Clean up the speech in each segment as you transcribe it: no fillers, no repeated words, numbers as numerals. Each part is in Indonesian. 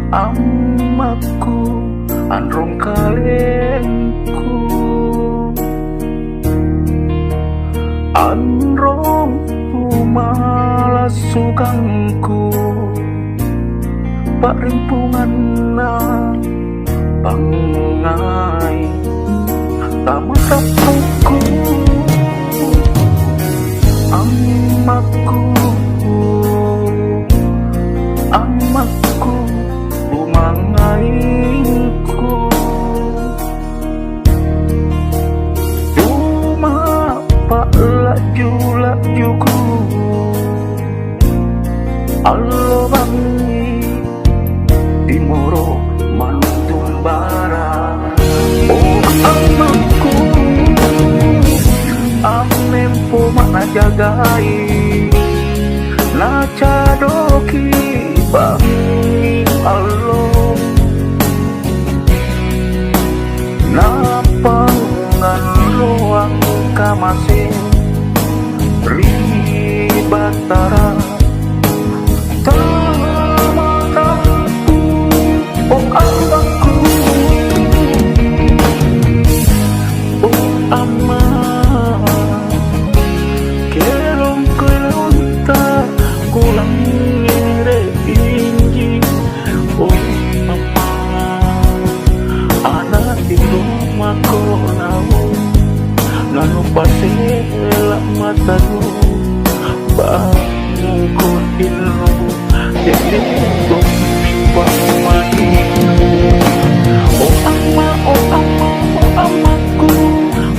Amaku androng kalengku, androng malas sugangku, parimpungan na bangai tamatapku. Amaku, amaku bumangainku, cuma pak laju-lajuku allo bangi dimoro mantung bara. Oh amaku, amempo mana jagai na cadoki bangi allo napangan ruang kamase ribatara tamataku. Oh amaku, oh ama kelong kelonta kulang ngere inji. Oh ama anak di rumah konamu nanu pasela matamu bangun ilmu jadi pamani. Oh ama, oh ama, oh amaku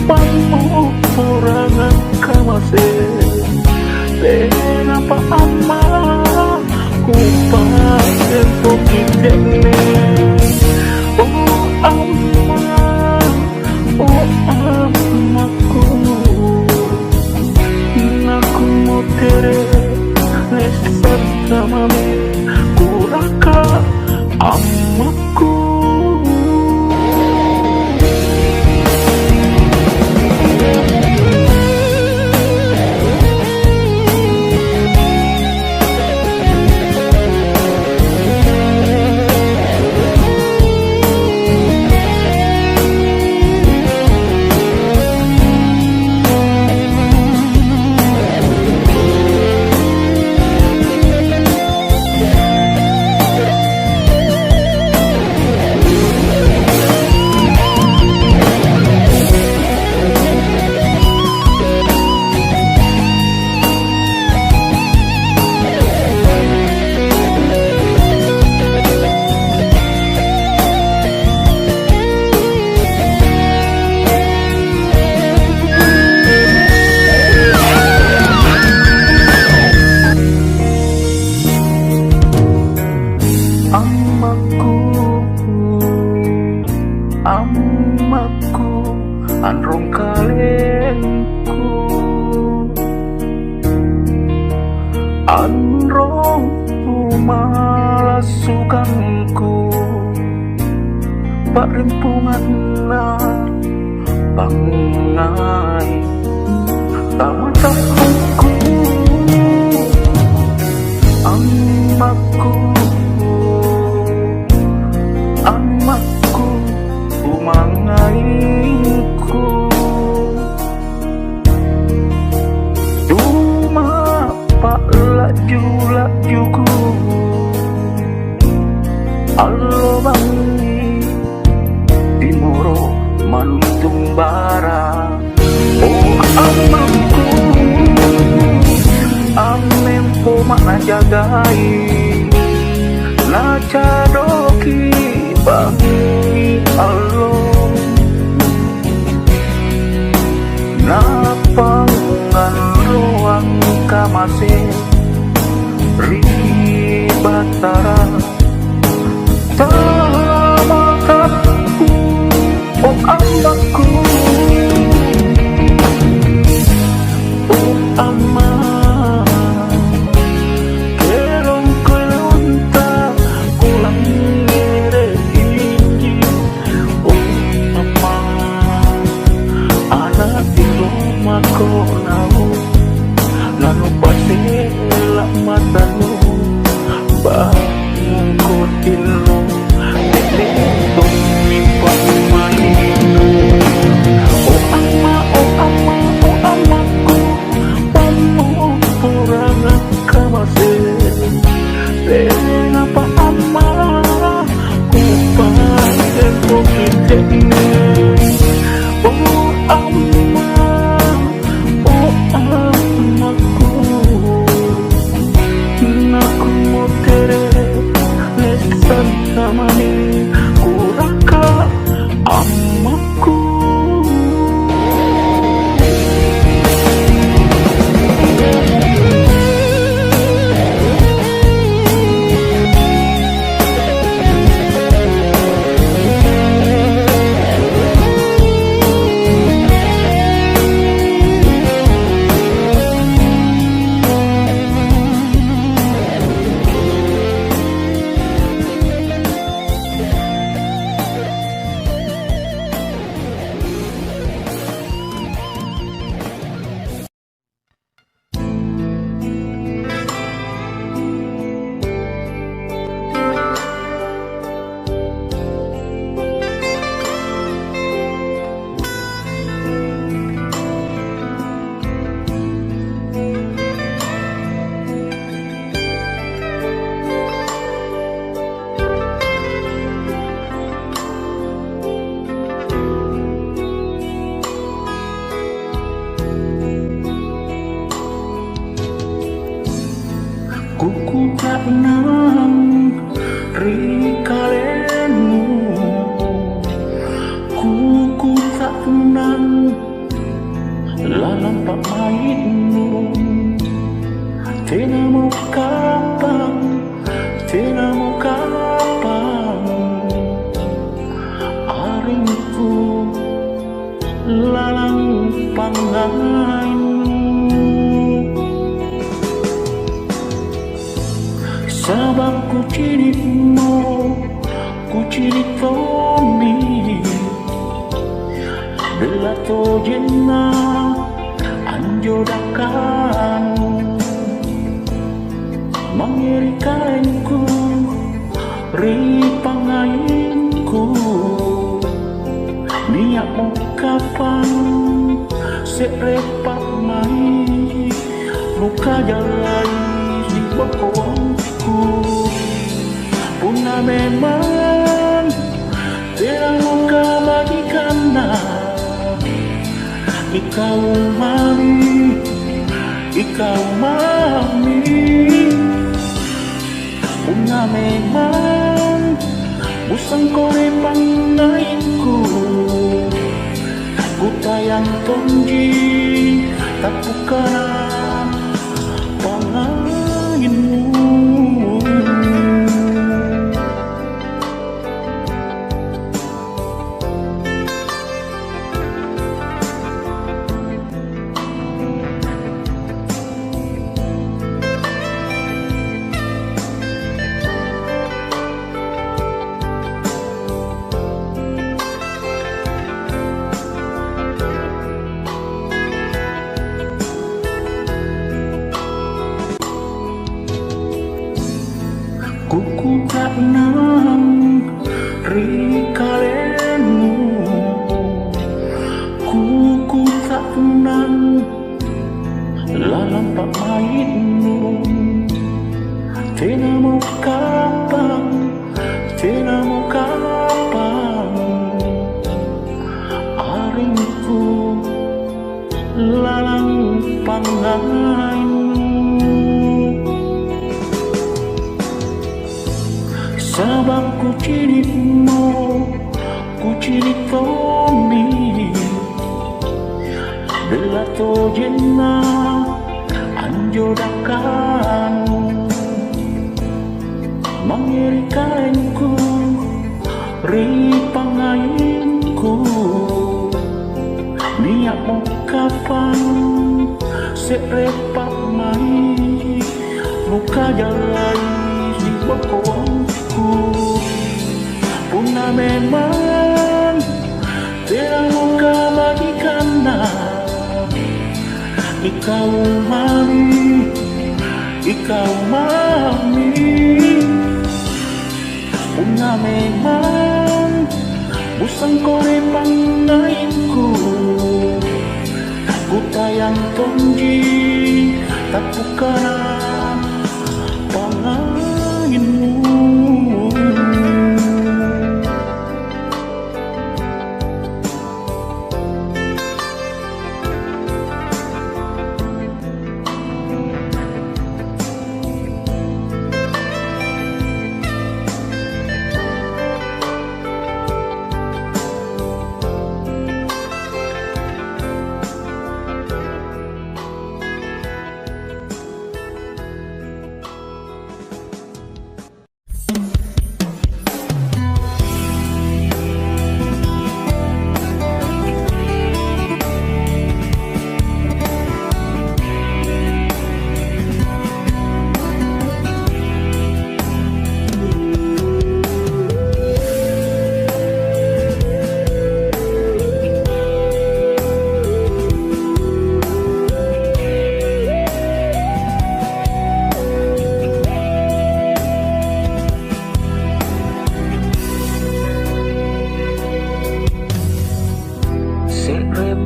pamu purangan kamase kenapa ama ku pasen pokidene. Oh ama, oh amaku naku motere nesar samame kuraka amaku. Amaku androng kalengku, androng malas sugangku, parimpungan na bangai tamatapku. Amaku, amaku bumangainku, cuma pak laju-lajuku allo bangi dimoro mantung bara. Oh amaku, amempo mana jagai na cadoki bangi allo napangan ruang kamase ribatara tamataku. Oh amaku, oh ama kelong kelonta kulang ngere inji. samani kuraka amaku. Kuku tak nang rikalemu, kuku tak nang lalang pak maitmu. Tenamu kapang, tenamu kapang, aringku lalang pangainmu. Sabab ku ciritmu, ku ciritomi Belato jenna anjodakan mangirikainku ripangainku. Niat mo kapan serepak mai muka jalan di bokongku. Puna memang terang muka bagikan ikau mami, ikau mami. Puna memang busang kore pangainku. Ku tayang tonji tak bukan pangainmu. Kuku tak nang rikalemu, kuku tak nang lalang pak maitmu. Tenamu kapang, tenamu kapang, aringku lalang pangainmu. Sabab ku ciritmu, ku ciritomi Belato jenna anjodakan mangirikainku ripangainku. Niat mo kapan serepak mai muka jalan di bokongku. Puna memang terang muka bagikan ikau mami, ikau mami. Puna memang busang kore pangainku. Ku tayang tonji tak bukan pangainmu.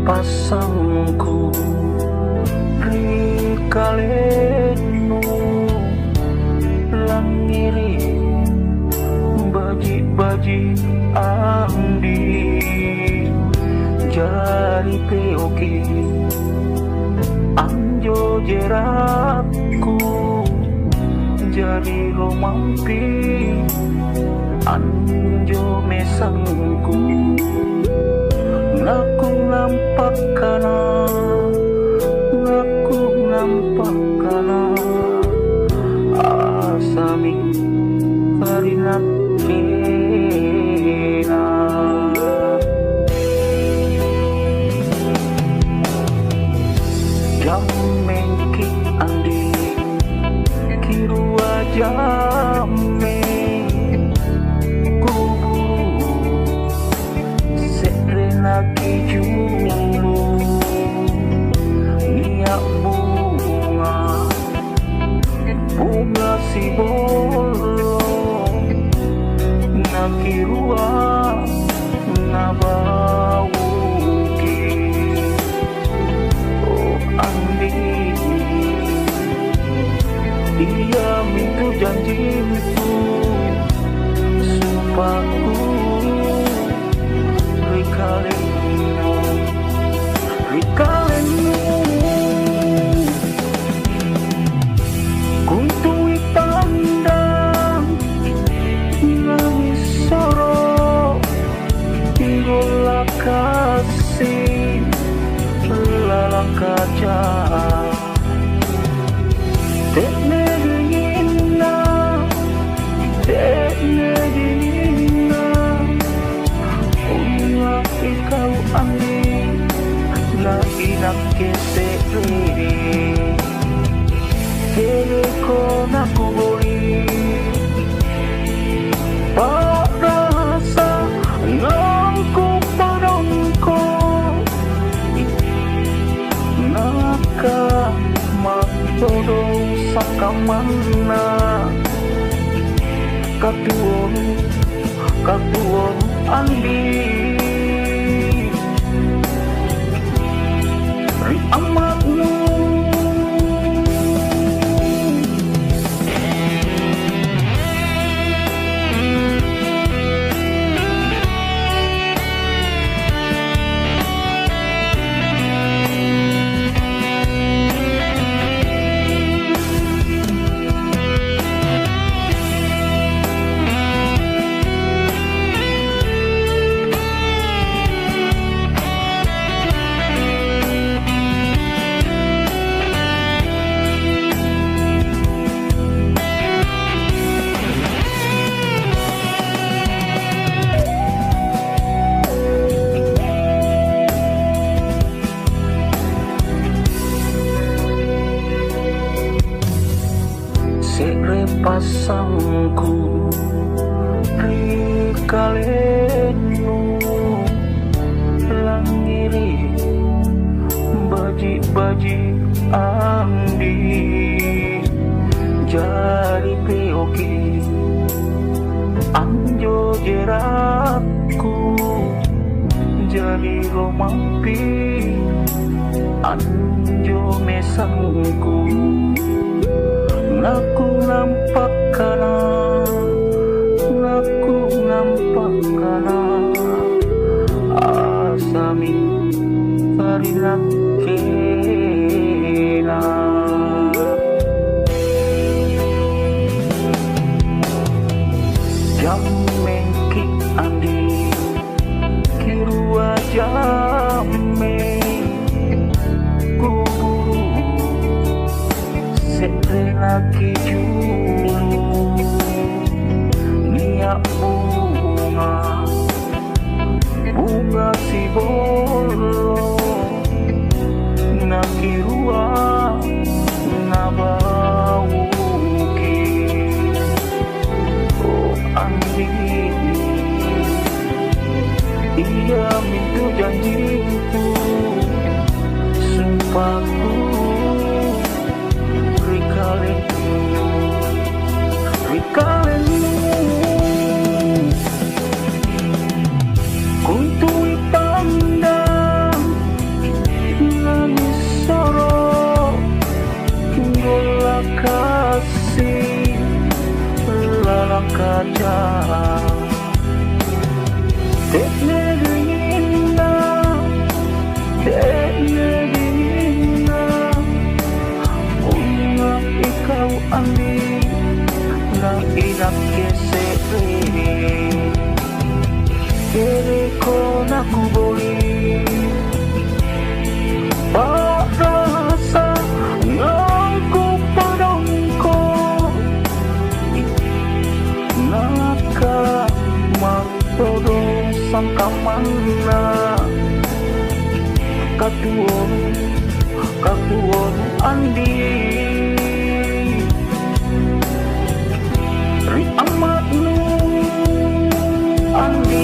pasangku rikalenu langiri baji-baji andi jari peoki anjo jeratku jadi romampi anjo mesangku naku nampak kana asami karina kena jam mengki andi kirua jame kuburu lagi julu niat bunga si bolong nakirua nabauki oh andi dia minta janjiku sumpahku Rikalenu kuntui pandang nangis soro gola kasih lalang kaca tekne dingina kau ambil lagi nak kesehari teleko naku boli tak rasa nangku padangko naka matodong sakamana katuon andi amatmu pasangku rikalenu langiri baji-baji andi jari peoki anjo jeratku jadi romampi anjo mesangku naku nampak kana asami karina kena jam mengki andi kirua jame kuburu sekre lagi julu niat bunga si bolong nakirua nabauki oh andi dia minta janjiku sumpahku rikalenu kuntui pandang aku boleh rasa ngaku padangko naka magtodo sangka mana katuon andi ri amat nu andi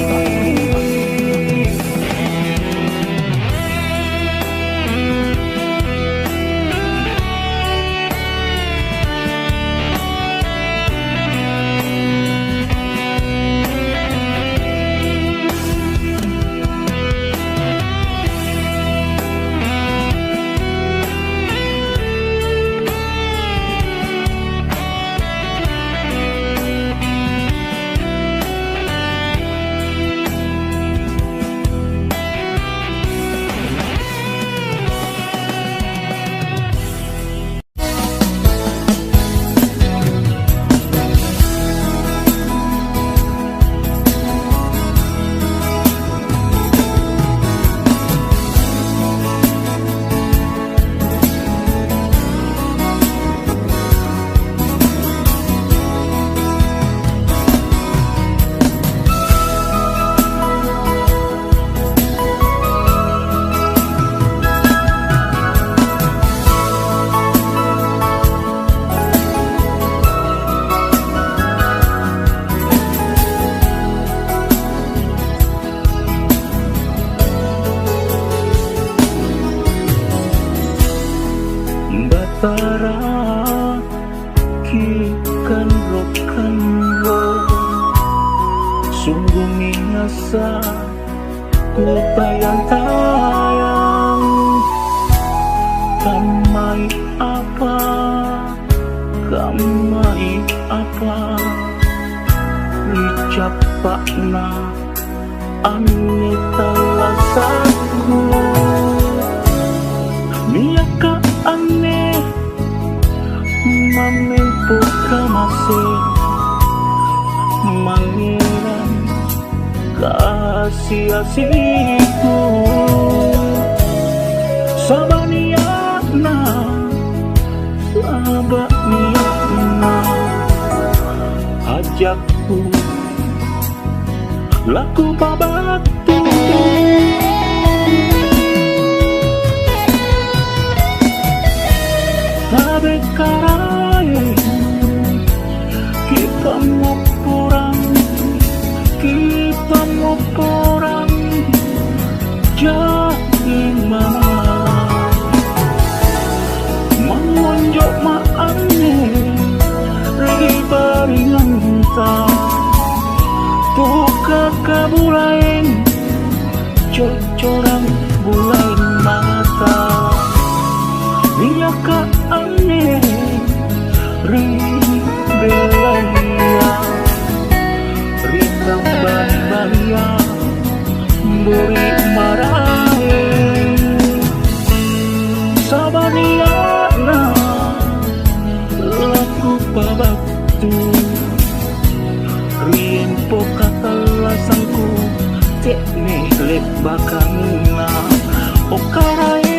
Batara kikan rock and roll sungguh minasa ku tayang-tayang kamai apa licapakna ane talasaku miyaka ane mamempo kamase mangiran kasih-asihku sabaniana ajakku laku pabatu tabe karai kita mau porang jadi mana mengonjok maane ribaringan buka kabulain cocorang bulain mata miyaka ane ribelaya ritang bali-balia buri marahe sabaniana laku pabatu rien pokatalasangku tekne lek bakangna okarae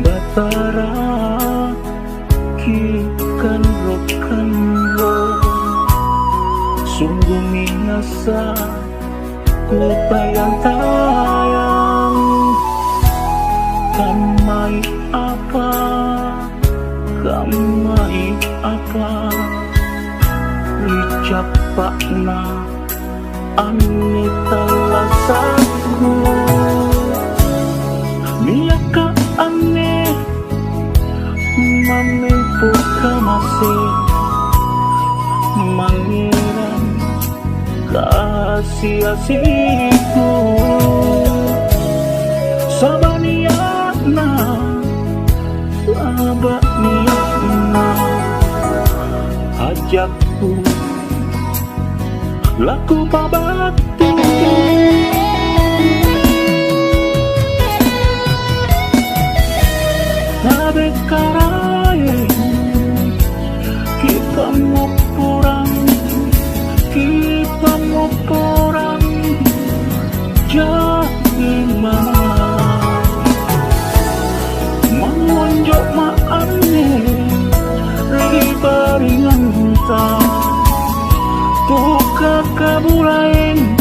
Batara kikan rock and roll sungguh minasa ku tayang-tayang kamai apa licapakna ane talasa sia-siku sabaniana abak niatna ajakku laku pabatu nabe karai kita mau porang jadi mengonjok maane ribaringan ta tuka kabulain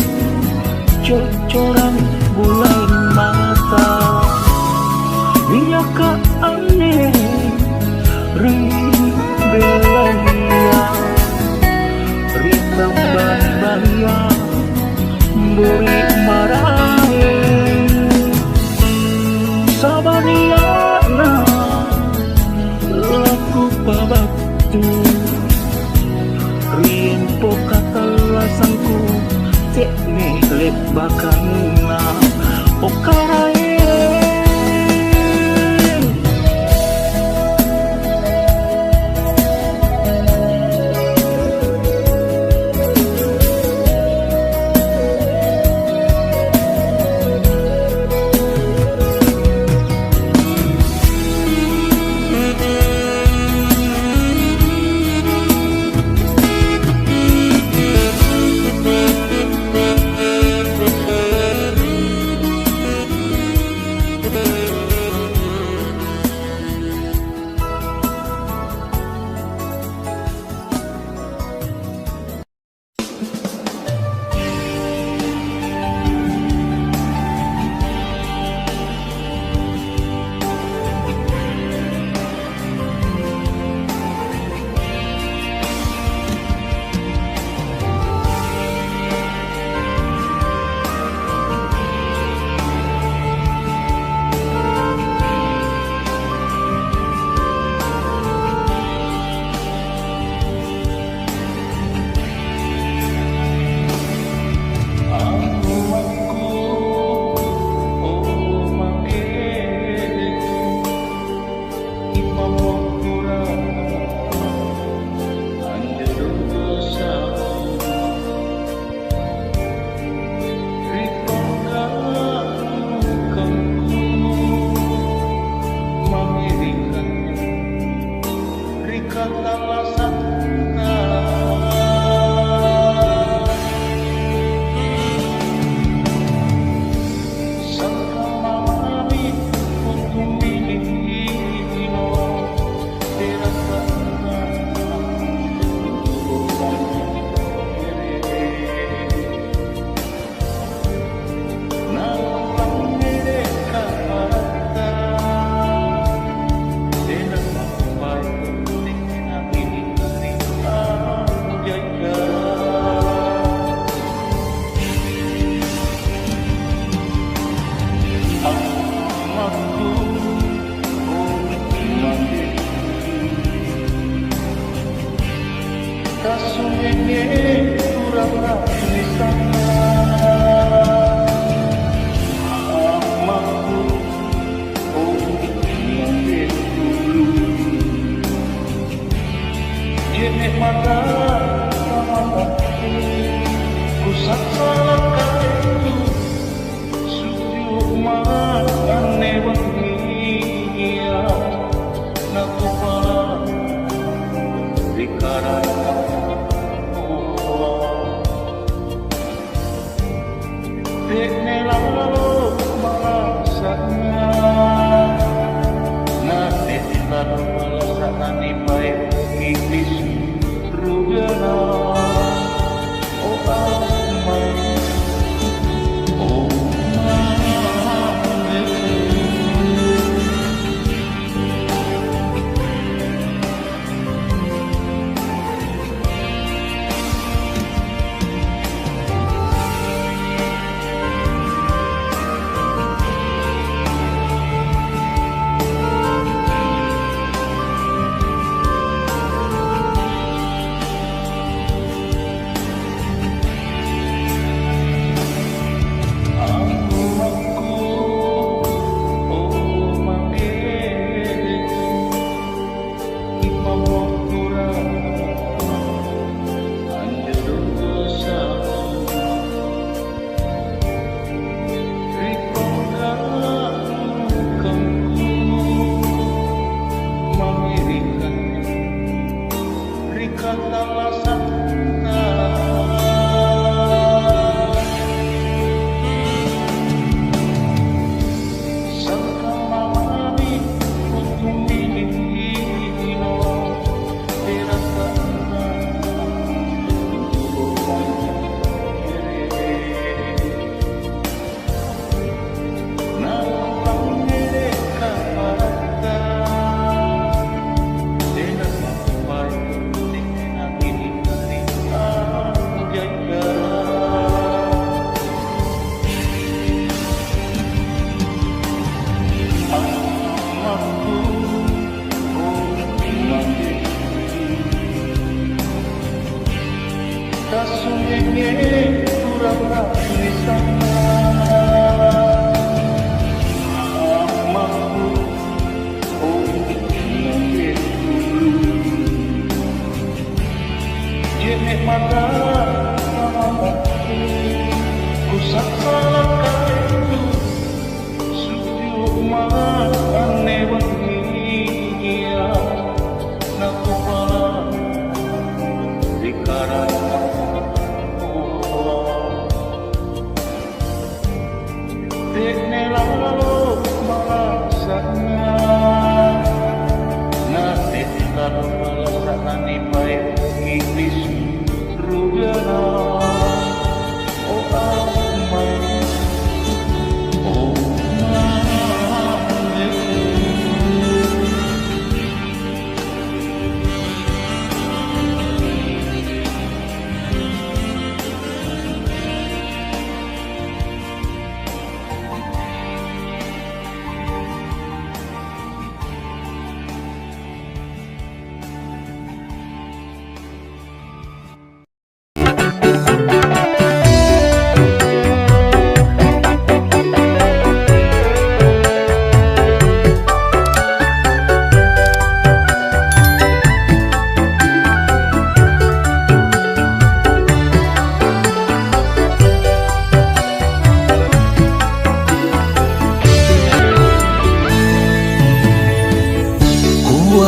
cocoran bulain mata minyak ane ribelaya tambah-tambah buri marahe sabaniana laku pabatu rimpo katalasanku tekne lep bakana okarae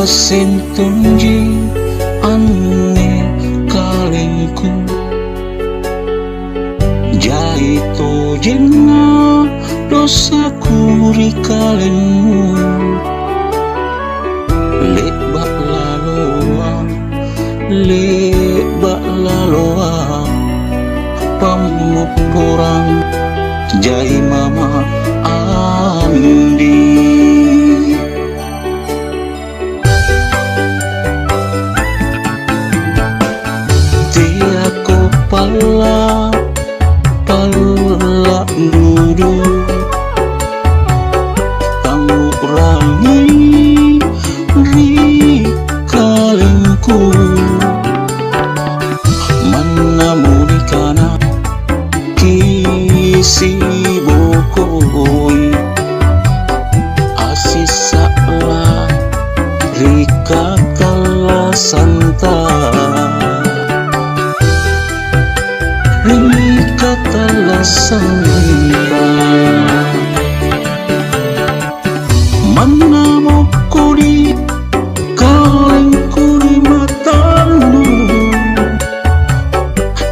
Sentonji ane kalengku jaito jenga dosaku ri kalengmu lebak laloa pamuporang jai mama andi. Pala nudu tangu rangi ri kalengku mana mulikana kisi bokoi asisa la rika kala santa katalah santa mana mau kuri kalengku di matamu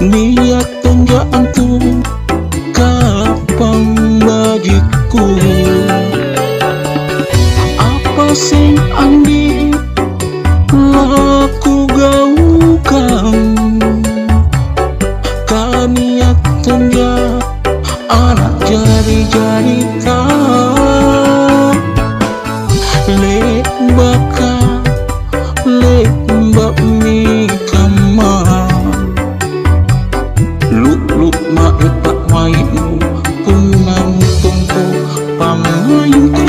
niat tenggak tu kapang bagiku apa sing andi laku gaukan niat tenggak anak jari-jari tak lek mbak mi kamar luk mak lepak mainu punang tongko pamayuku.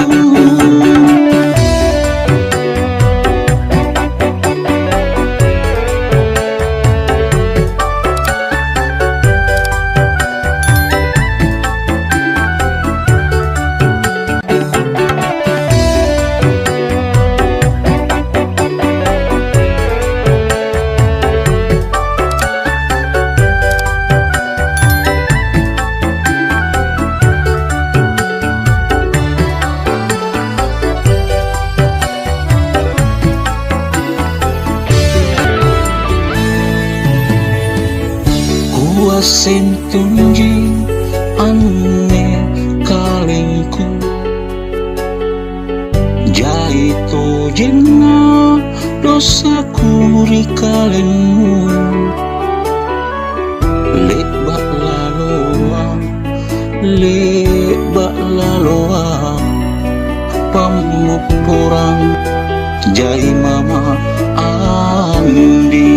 Sentonji ane kalengku jaito jenga dosaku ri kalengmu lebak laloa pamuporang jai mama andi.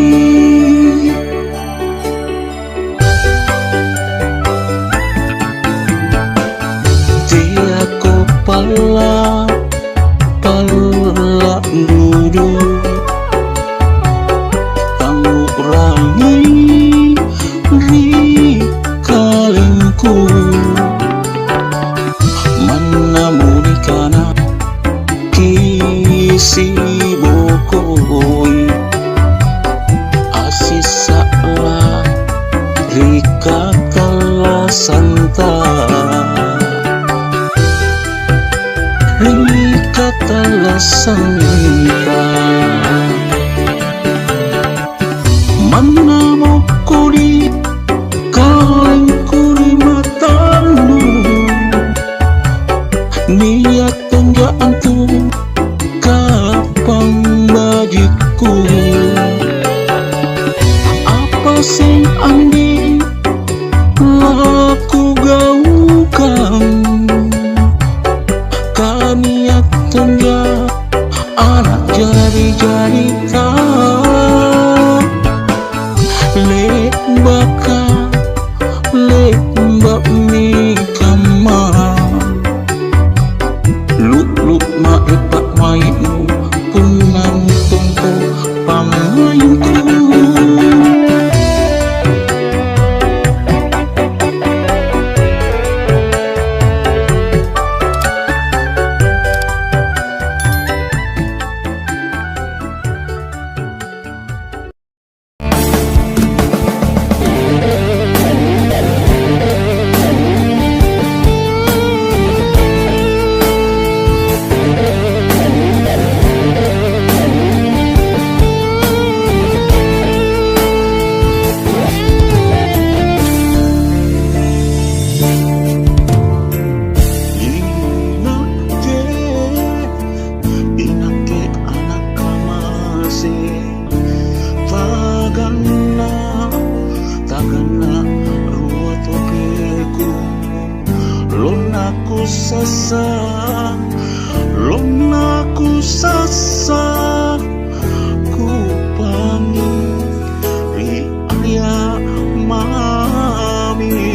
Pala nudu tangu rangi ri hatiku. Manamuni kana kisi bokoi asisa la rika kala santa rika kala santa manamo kuri kaling kuri matamu niat tunjaan tu kapang bagiku apa sing andi laku gaukan kaniat tunja anak jari-jari tak lek baka lek mbak mi kamar luk ma epak maimu punang tungku pamayuku. Lonaku sasa ku pangi ri ayah mami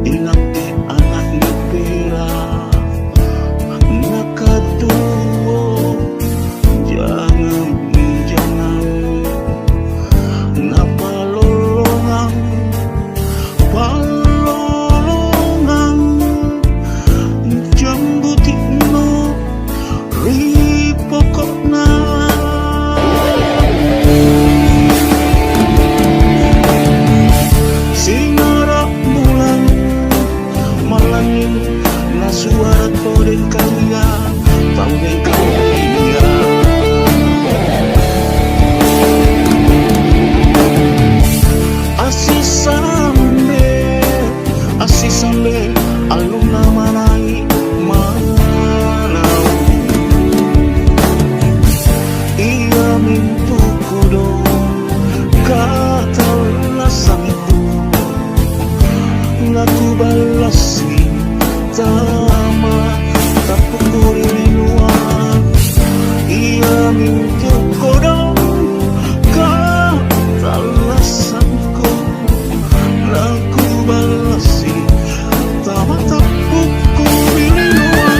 inake anak nepera nakaduo jangan suara kodeng kalian tahu deh kalian asis sambe alumna manai manau ia mintu kudo kata lasanku ngaku balasi tama tapukuri luar ia mintu kodong kata lasanku laku balasi tama tapukuri luar.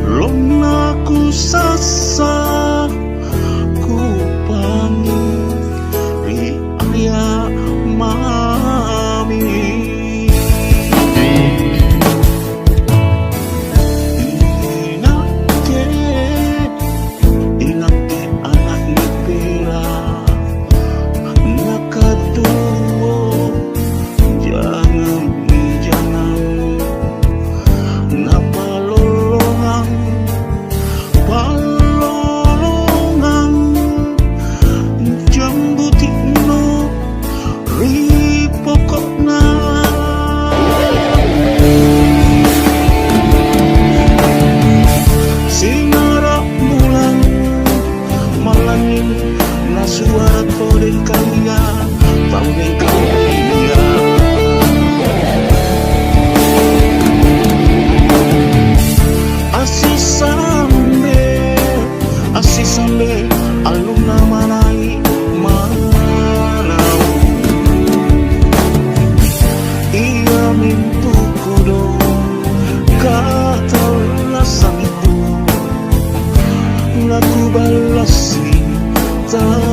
Lonaku sasa ku pangi ri ayah mami inake anak nepera nakaduo jangan napalolongan mintu kodo kata lasang itu laku balasi tak